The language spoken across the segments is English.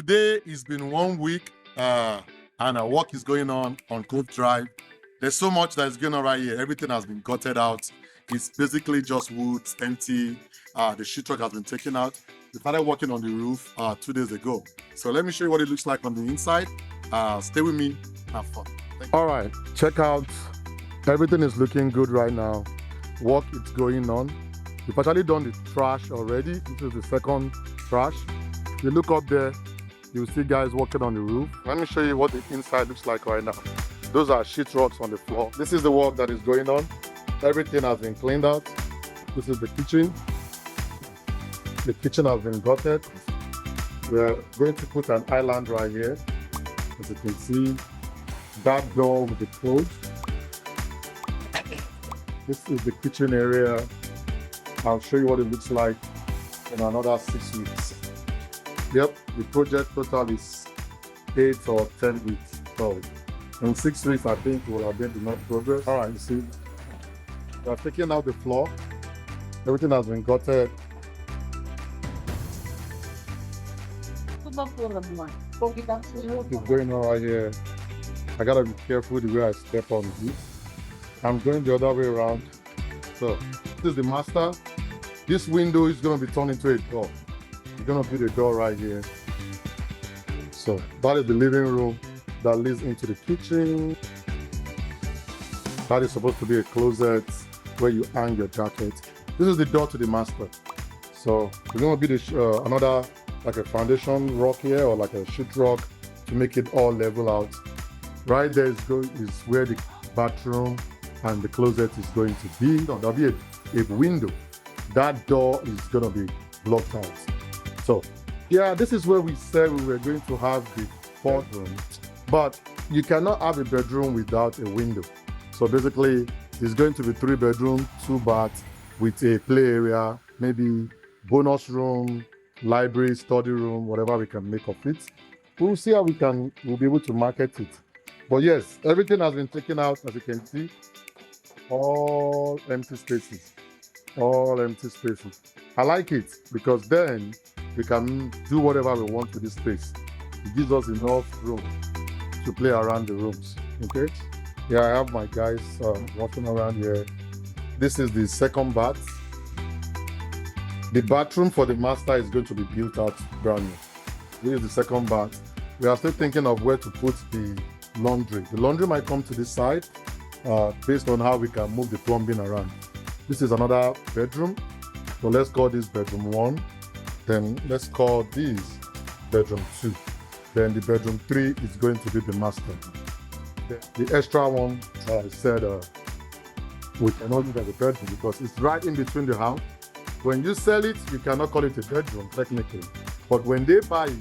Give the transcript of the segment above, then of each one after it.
today it's been 1 week and our work is going on Cove Drive. There's so much that is going on right here. Everything has been gutted out. It's basically just woods, empty. The sheetrock has been taken out. We started working on the roof 2 days ago. So let me show you what it looks like on the inside. Stay with me, have fun. All right, check out. Everything is looking good right now. Work is going on. We've actually done the trash already. This is the second trash. You look up there, you'll see guys working on the roof. Let me show you what the inside looks like right now. Those are sheetrocks on the floor. This is the work that is going on. Everything has been cleaned out. This is the kitchen. The kitchen has been gutted. We're going to put an island right here. As you can see, that door will be closed. This is the kitchen area. I'll show you what it looks like in another 6 weeks. Yep, the project total is 8 or 10 weeks. So in 6 weeks, I think we'll have made enough progress. All right, you see, we are taking out the floor. Everything has been gutted. It's going on right here. I gotta be careful the way I step on this. I'm going the other way around. So this is the master. This window is gonna be turned into a door. We're gonna build a door right here. So that is the living room that leads into the kitchen. That is supposed to be a closet where you hang your jacket. This is the door to the master. So we're gonna build another like a foundation rock here or like a sheet rock to make it all level out. Right there is where the bathroom and the closet is going to be. No, there'll be a window. That door is gonna be blocked out. So yeah, this is where we said we were going to have the fourth room, but you cannot have a bedroom without a window. So basically it's going to be 3 bedrooms, 2 baths with a play area, maybe bonus room, library, study room, whatever we can make of it. We'll see how we'll be able to market it. But yes, everything has been taken out, as you can see. All empty spaces. All empty spaces. I like it because then we can do whatever we want with this space. It gives us enough room to play around the rooms. Okay? Yeah, I have my guys walking around here. This is the second bath. The bathroom for the master is going to be built out brand new. This is the second bath. We are still thinking of where to put the laundry. The laundry might come to this side based on how we can move the plumbing around. This is another bedroom. So let's call this bedroom 1. Then let's call this bedroom 2. Then the bedroom 3 is going to be the master. The extra one, I said we cannot look at the bedroom because it's right in between the house. When you sell it, you cannot call it a bedroom technically. But when they buy it,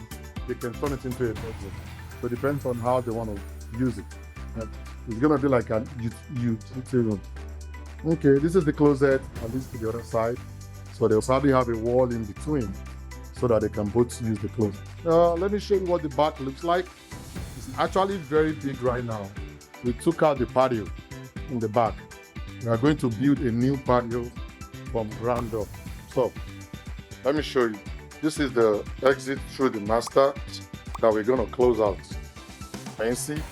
they can turn it into a bedroom. So it depends on how they want to use it. It's gonna be like an utility room. Okay, this is the closet, and this is the other side. So they'll probably have a wall in between so that they can both use the closet. Let me show you what the back looks like. It's actually very big right now. We took out the patio in the back. We are going to build a new patio from ground up. So let me show you. This is the exit through the master that we're going to close out. Can you see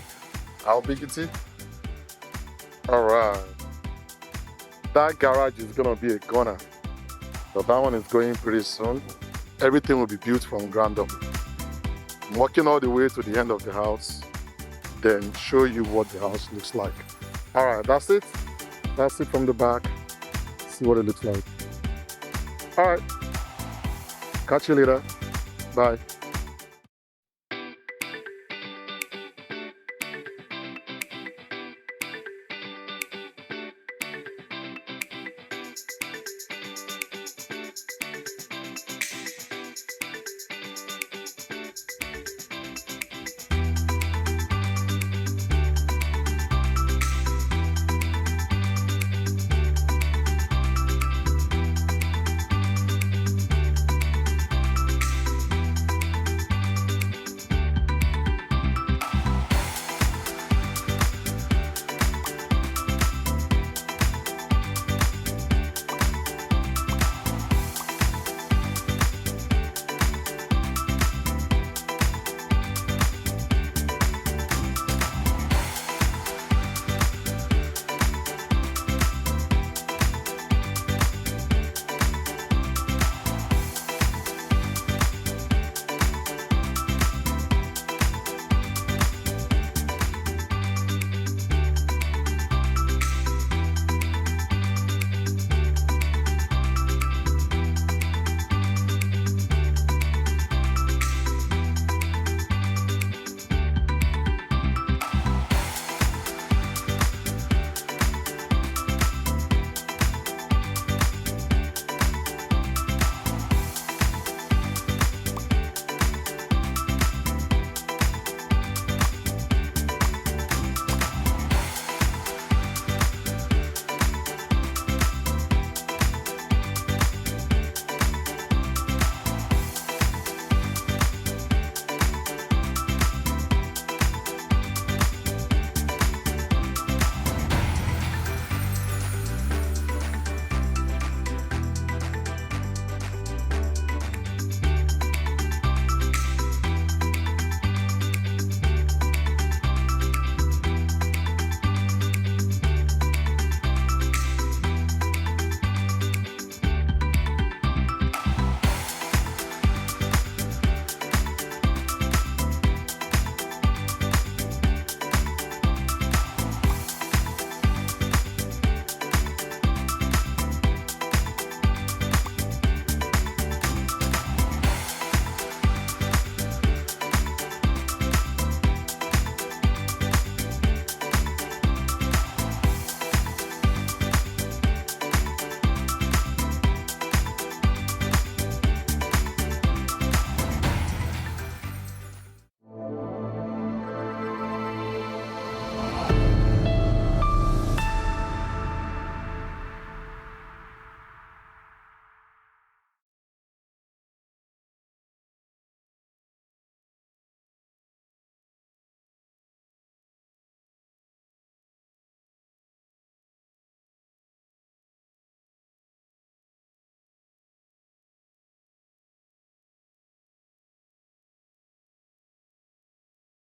how big it is? All right. That garage is going to be a gunner. So that one is going pretty soon. Everything will be built from ground up. I'm walking all the way to the end of the house, then show you what the house looks like. All right, that's it. That's it from the back. See what it looks like. All right. Catch you later. Bye.